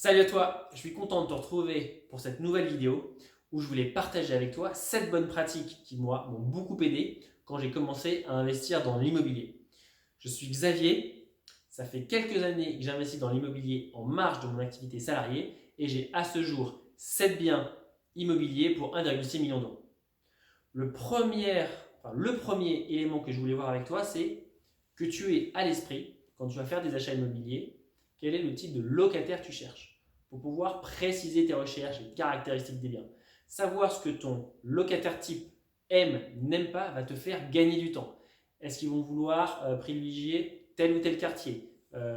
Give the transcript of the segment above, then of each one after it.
Salut à toi, je suis content de te retrouver pour cette nouvelle vidéo où je voulais partager avec toi 7 bonnes pratiques qui moi m'ont beaucoup aidé quand j'ai commencé à investir dans l'immobilier. Je suis Xavier, ça fait quelques années que j'investis dans l'immobilier en marge de mon activité salariée et j'ai à ce jour 7 biens immobiliers pour 1,6 million d'euros. Le premier élément que je voulais voir avec toi, c'est que tu aies à l'esprit, quand tu vas faire des achats immobiliers, quel est le type de locataire tu cherches pour pouvoir préciser tes recherches et caractéristiques des biens. Savoir ce que ton locataire type aime, n'aime pas, va te faire gagner du temps. Est-ce qu'ils vont vouloir privilégier tel ou tel quartier?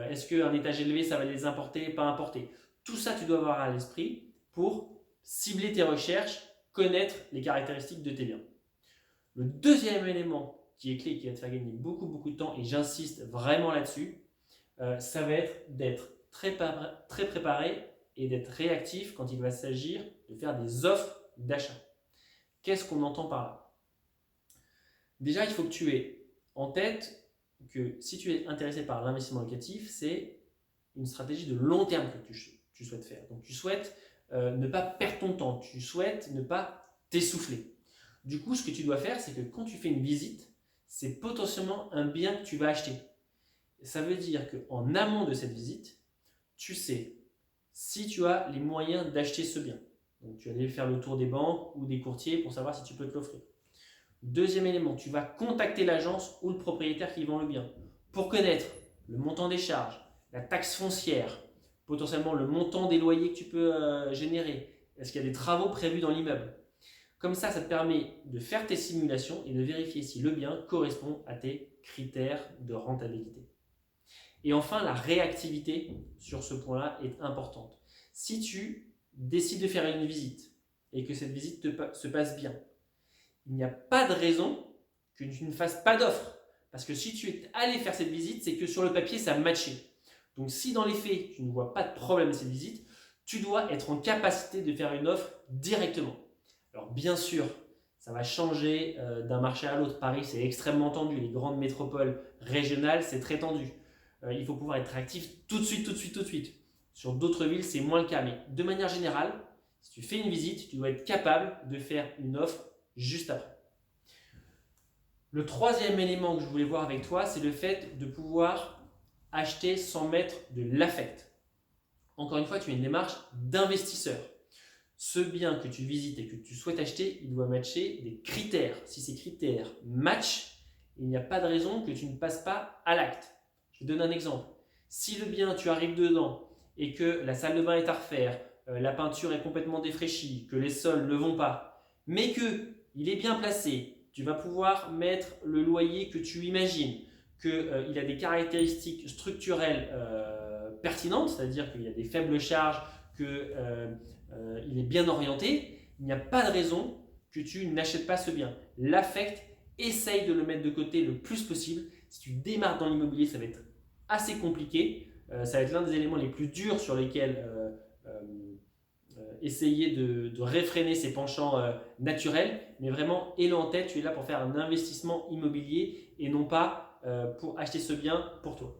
Est-ce qu'un étage élevé, ça va les importer, pas importer? Tout ça, tu dois avoir à l'esprit pour cibler tes recherches, connaître les caractéristiques de tes biens. Le deuxième élément qui est clé et qui va te faire gagner beaucoup de temps, et j'insiste vraiment là-dessus, ça va être d'être très préparé et d'être réactif quand il va s'agir de faire des offres d'achat. Qu'est-ce qu'on entend par là? Déjà, il faut que tu aies en tête que si tu es intéressé par l'investissement locatif, c'est une stratégie de long terme que tu souhaites faire. Donc tu souhaites ne pas perdre ton temps, tu souhaites ne pas t'essouffler. Du coup, ce que tu dois faire, c'est que quand tu fais une visite, c'est potentiellement un bien que tu vas acheter. Ça veut dire qu'en amont de cette visite, tu sais si tu as les moyens d'acheter ce bien. Donc tu vas aller faire le tour des banques ou des courtiers pour savoir si tu peux te l'offrir. Deuxième élément, tu vas contacter l'agence ou le propriétaire qui vend le bien pour connaître le montant des charges, la taxe foncière, potentiellement le montant des loyers que tu peux générer. Est-ce qu'il y a des travaux prévus dans l'immeuble? Comme ça te permet de faire tes simulations et de vérifier si le bien correspond à tes critères de rentabilité. Et enfin, la réactivité sur ce point-là est importante. Si tu décides de faire une visite et que cette visite se passe bien, il n'y a pas de raison que tu ne fasses pas d'offre. Parce que si tu es allé faire cette visite, c'est que sur le papier, ça a matché. Donc si dans les faits, tu ne vois pas de problème à cette visite, tu dois être en capacité de faire une offre directement. Alors bien sûr, ça va changer d'un marché à l'autre. Paris, c'est extrêmement tendu. Les grandes métropoles régionales, c'est très tendu. Il faut pouvoir être réactif tout de suite. Sur d'autres villes, c'est moins le cas. Mais de manière générale, si tu fais une visite, tu dois être capable de faire une offre juste après. Le troisième élément que je voulais voir avec toi, c'est le fait de pouvoir acheter sans mettre de l'affect. Encore une fois, tu as une démarche d'investisseur. Ce bien que tu visites et que tu souhaites acheter, il doit matcher des critères. Si ces critères matchent, il n'y a pas de raison que tu ne passes pas à l'acte. Je te donne un exemple. Si le bien, tu arrives dedans et que la salle de bain est à refaire, la peinture est complètement défraîchie, que les sols ne vont pas, mais qu'il est bien placé, tu vas pouvoir mettre le loyer que tu imagines, qu'il a des caractéristiques structurelles pertinentes, c'est-à-dire qu'il y a des faibles charges, qu'il est bien orienté, il n'y a pas de raison que tu n'achètes pas ce bien. L'affect, essaye de le mettre de côté le plus possible. Si tu démarres dans l'immobilier, ça va être assez compliqué. Ça va être l'un des éléments les plus durs sur lesquels essayer de réfréner ses penchants naturels. Mais vraiment, aie-le en tête, tu es là pour faire un investissement immobilier et non pas pour acheter ce bien pour toi.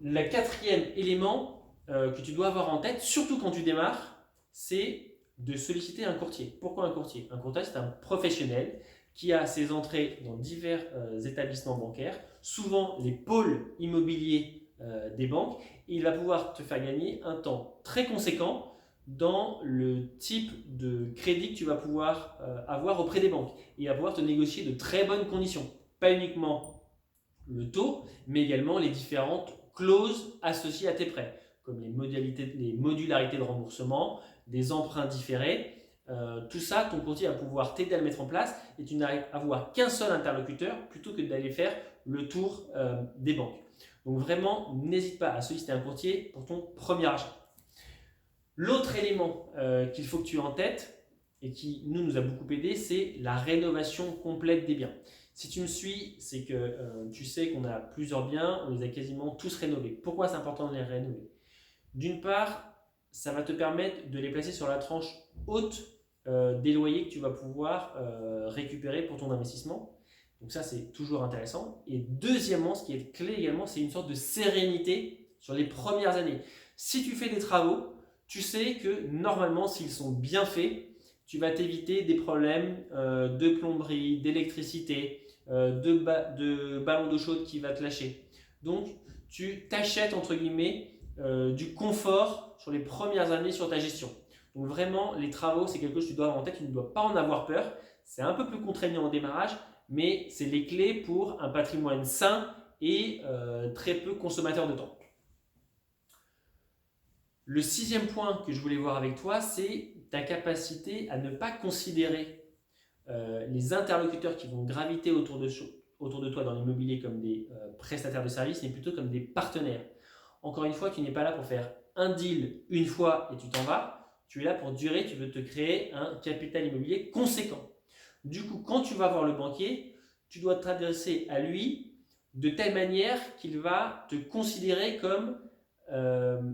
Le quatrième élément que tu dois avoir en tête, surtout quand tu démarres, c'est de solliciter un courtier. Pourquoi un courtier? Un courtier, c'est un professionnel qui a ses entrées dans divers établissements bancaires, souvent les pôles immobiliers des banques, et il va pouvoir te faire gagner un temps très conséquent dans le type de crédit que tu vas pouvoir avoir auprès des banques. Et il va pouvoir te négocier de très bonnes conditions. Pas uniquement le taux, mais également les différentes clauses associées à tes prêts, comme les modularités de remboursement, des emprunts différés. Tout ça, ton courtier va pouvoir t'aider à le mettre en place et tu n'arrives à avoir qu'un seul interlocuteur plutôt que d'aller faire le tour des banques. Donc vraiment, n'hésite pas à solliciter un courtier pour ton premier achat. L'autre élément qu'il faut que tu aies en tête et qui nous a beaucoup aidé, c'est la rénovation complète des biens. Si tu me suis, c'est que tu sais qu'on a plusieurs biens, on les a quasiment tous rénovés. Pourquoi c'est important de les rénover? D'une part, ça va te permettre de les placer sur la tranche haute des loyers que tu vas pouvoir récupérer pour ton investissement. Donc ça, c'est toujours intéressant. Et deuxièmement, ce qui est clé également, c'est une sorte de sérénité sur les premières années. Si tu fais des travaux, tu sais que normalement, s'ils sont bien faits, tu vas t'éviter des problèmes de plomberie, d'électricité, de ballon d'eau chaude qui va te lâcher. Donc, tu t'achètes, entre guillemets, du confort sur les premières années sur ta gestion. Donc vraiment, les travaux, c'est quelque chose que tu dois avoir en tête, tu ne dois pas en avoir peur. C'est un peu plus contraignant au démarrage, mais c'est les clés pour un patrimoine sain et très peu consommateur de temps. Le sixième point que je voulais voir avec toi, c'est ta capacité à ne pas considérer les interlocuteurs qui vont graviter autour de toi dans l'immobilier comme des prestataires de services, mais plutôt comme des partenaires. Encore une fois, tu n'es pas là pour faire un deal une fois et tu t'en vas. Tu es là pour durer, tu veux te créer un capital immobilier conséquent. Du coup, quand tu vas voir le banquier, tu dois t'adresser à lui de telle manière qu'il va te considérer comme,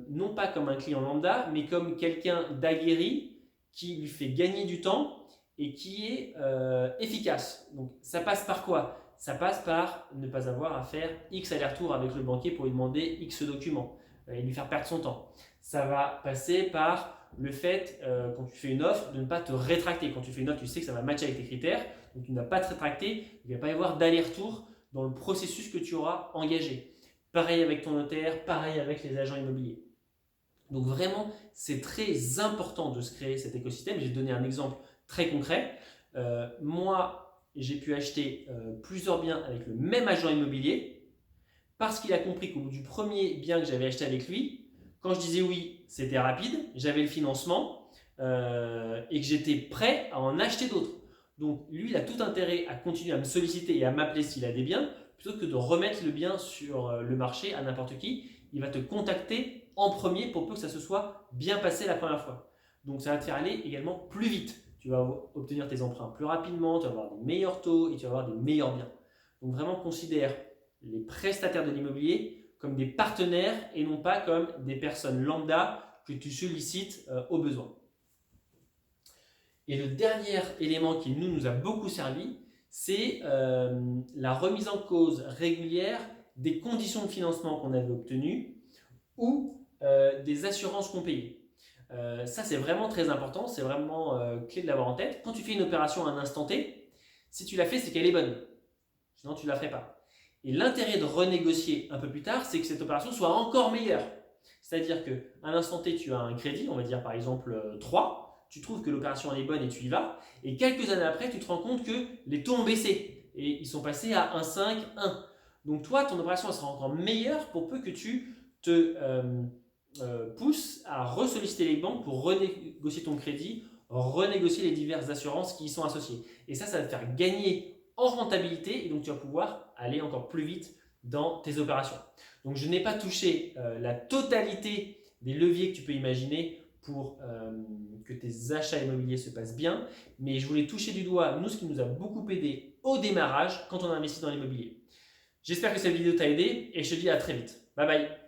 non pas comme un client lambda, mais comme quelqu'un d'aguerri qui lui fait gagner du temps et qui est efficace. Donc ça passe par quoi? Ça passe par ne pas avoir à faire X allers-retours avec le banquier pour lui demander X documents et lui faire perdre son temps. Ça va passer par le fait, quand tu fais une offre, de ne pas te rétracter. Quand tu fais une offre, tu sais que ça va matcher avec tes critères, donc tu ne vas pas te rétracter, il ne va pas y avoir d'aller-retour dans le processus que tu auras engagé. Pareil avec ton notaire, pareil avec les agents immobiliers. Donc vraiment, c'est très important de se créer cet écosystème. Je vais te donner un exemple très concret. Moi, j'ai pu acheter plusieurs biens avec le même agent immobilier parce qu'il a compris qu'au bout du premier bien que j'avais acheté avec lui, quand je disais oui, c'était rapide, j'avais le financement et que j'étais prêt à en acheter d'autres. Donc lui, il a tout intérêt à continuer à me solliciter et à m'appeler s'il a des biens, plutôt que de remettre le bien sur le marché à n'importe qui. Il va te contacter en premier pour peu que ça se soit bien passé la première fois. Donc ça va te faire aller également plus vite. Tu vas obtenir tes emprunts plus rapidement, tu vas avoir des meilleurs taux et tu vas avoir des meilleurs biens. Donc vraiment considère les prestataires de l'immobilier comme des partenaires et non pas comme des personnes lambda que tu sollicites au besoin. Et le dernier élément qui nous a beaucoup servi, c'est la remise en cause régulière des conditions de financement qu'on avait obtenues ou des assurances qu'on payait. Ça, c'est vraiment très important, c'est vraiment clé de l'avoir en tête. Quand tu fais une opération à un instant T, si tu l'as fait, c'est qu'elle est bonne. Sinon, tu ne la ferais pas. Et l'intérêt de renégocier un peu plus tard, c'est que cette opération soit encore meilleure. C'est-à-dire qu'à l'instant T, tu as un crédit, on va dire par exemple 3, tu trouves que l'opération est bonne et tu y vas, et quelques années après, tu te rends compte que les taux ont baissé, et ils sont passés à 1,5, 1. Donc toi, ton opération sera encore meilleure pour peu que tu te pousses à ressolliciter les banques pour renégocier ton crédit, renégocier les diverses assurances qui y sont associées. Et ça va te faire gagner en rentabilité et donc tu vas pouvoir aller encore plus vite dans tes opérations. Donc je n'ai pas touché la totalité des leviers que tu peux imaginer pour que tes achats immobiliers se passent bien, mais je voulais toucher du doigt ce qui nous a beaucoup aidé au démarrage quand on a investi dans l'immobilier. J'espère que cette vidéo t'a aidé et je te dis à très vite. Bye bye.